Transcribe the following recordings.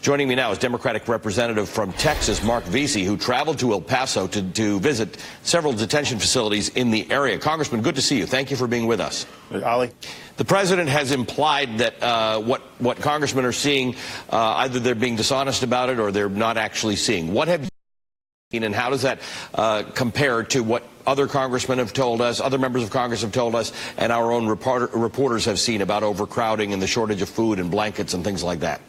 Joining me now is Democratic Representative from Texas, Mark Veasey, who traveled to El Paso to visit several detention facilities in the area. Congressman, good to see you. Thank you for being with us. Ali? The president has implied that what congressmen are seeing, either they're being dishonest about it or they're not actually seeing. What have you seen, and how does that compare to what other congressmen have told us, other members of Congress have told us, and our own reporters have seen about overcrowding and the shortage of food and blankets and things like that?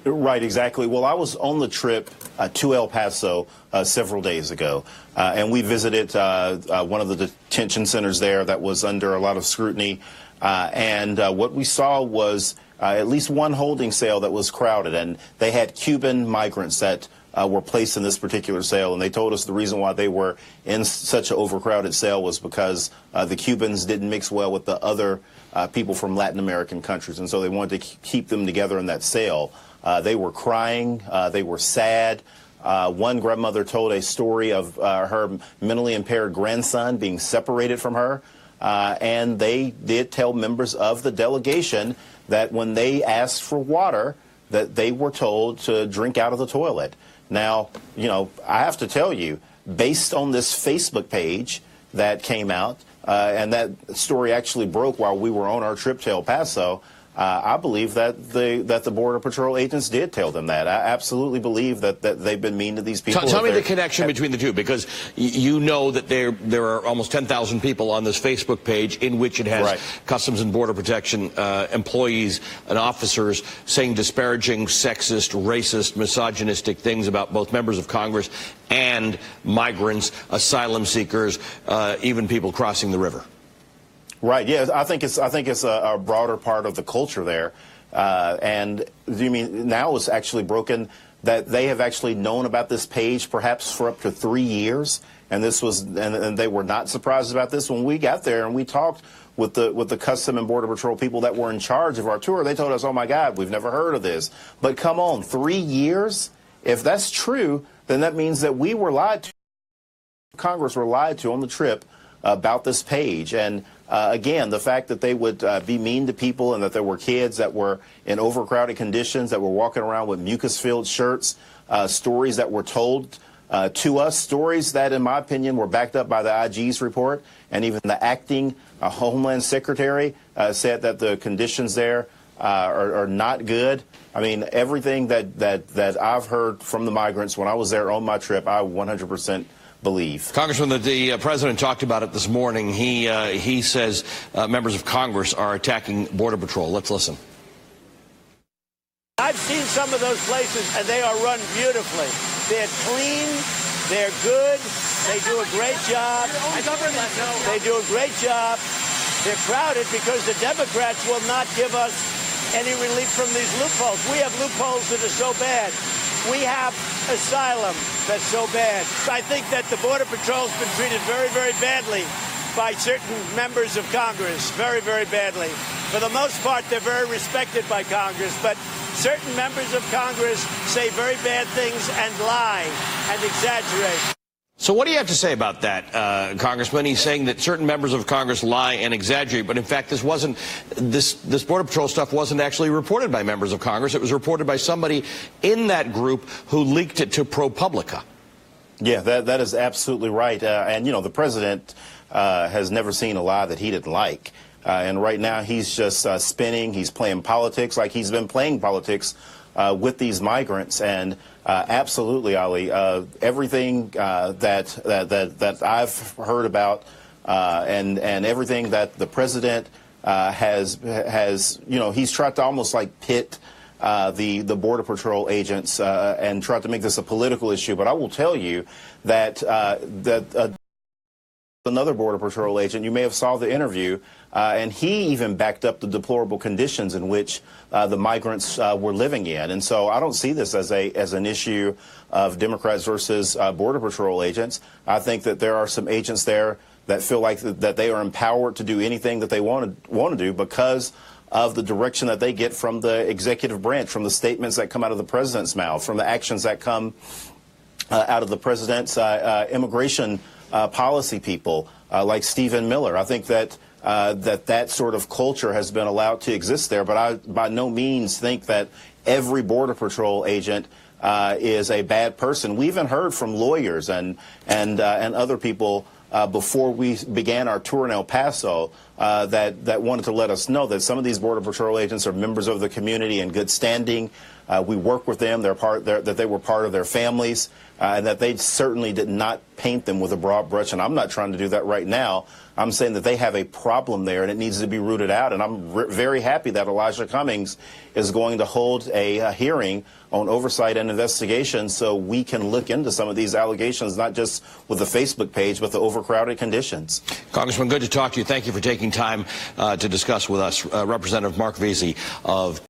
Right, exactly. Well, I was on the trip to El Paso several days ago, and we visited one of the detention centers there that was under a lot of scrutiny, and what we saw was at least one holding cell that was crowded, and they had Cuban migrants that were placed in this particular cell, and they told us the reason why they were in such an overcrowded cell was because the Cubans didn't mix well with the other people from Latin American countries, and so they wanted to keep them together in that cell. They were crying, they were sad. One grandmother told a story of her mentally impaired grandson being separated from her, and they did tell members of the delegation that when they asked for water, that they were told to drink out of the toilet. Now, you know, I have to tell you, based on this Facebook page that came out, and that story actually broke while we were on our trip to El Paso, I believe that the Border Patrol agents did tell them that. I absolutely believe that they've been mean to these people. Tell me the connection between the two, because you know that there are almost 10,000 people on this Facebook page in which it has right. Customs and Border Protection employees and officers saying disparaging, sexist, racist, misogynistic things about both members of Congress and migrants, asylum seekers, even people crossing the river. Right. Yeah, I think it's a broader part of the culture there, and you mean now it's actually broken that they have actually known about this page perhaps for up to 3 years, and this was and they were not surprised about this when we got there and we talked with the Custom and Border Patrol people that were in charge of our tour. They told us, "Oh my God, we've never heard of this." But come on, 3 years? If that's true, then that means that we were lied to. Congress were lied to on the trip about this page. And again, the fact that they would be mean to people and that there were kids that were in overcrowded conditions that were walking around with mucus-filled shirts, stories that were told to us, stories that, in my opinion, were backed up by the IG's report, and even the acting Homeland Secretary said that the conditions there are not good. I mean, everything that I've heard from the migrants when I was there on my trip, I 100% believe. Congressman, the president talked about it this morning. He says members of Congress are attacking Border Patrol. Let's listen. I've seen some of those places, and they are run beautifully. They're clean. They're good. They do a great job. They do a great job. They're crowded because the Democrats will not give us any relief from these loopholes. We have loopholes that are so bad. We have asylum that's so bad. I think that the Border Patrol's been treated very, very badly by certain members of Congress, very, very badly. For the most part, they're very respected by Congress, but certain members of Congress say very bad things and lie and exaggerate. So what do you have to say about that, Congressman? He's saying that certain members of Congress lie and exaggerate, but in fact, this Border Patrol stuff wasn't actually reported by members of Congress. It was reported by somebody in that group who leaked it to ProPublica. Yeah, that is absolutely right. And, you know, the president has never seen a lie that he didn't like. And right now he's just spinning. He's playing politics like he's been playing politics with these migrants. And absolutely, Ali, everything that I've heard about and everything that the president has, you know, he's tried to almost like pit the Border Patrol agents and tried to make this a political issue. But I will tell you that another Border Patrol agent, you may have saw the interview, and he even backed up the deplorable conditions in which the migrants were living in. And so I don't see this as an issue of Democrats versus Border Patrol agents. I think that there are some agents there that feel like that they are empowered to do anything that they want to do because of the direction that they get from the executive branch, from the statements that come out of the president's mouth, from the actions that come out of the president's immigration policy people like Stephen Miller. I think that that sort of culture has been allowed to exist there, but I by no means think that every Border Patrol agent is a bad person. We even heard from lawyers and other people before we began our tour in El Paso that wanted to let us know that some of these Border Patrol agents are members of the community in good standing. We work with them. That they were part of their families, and that they certainly did not paint them with a broad brush. And I'm not trying to do that right now. I'm saying that they have a problem there, and it needs to be rooted out. And I'm very happy that Elijah Cummings is going to hold a hearing on oversight and investigation so we can look into some of these allegations, not just with the Facebook page, but the overcrowded conditions. Congressman, good to talk to you. Thank you for taking time to discuss with us. Representative Mark Veasey of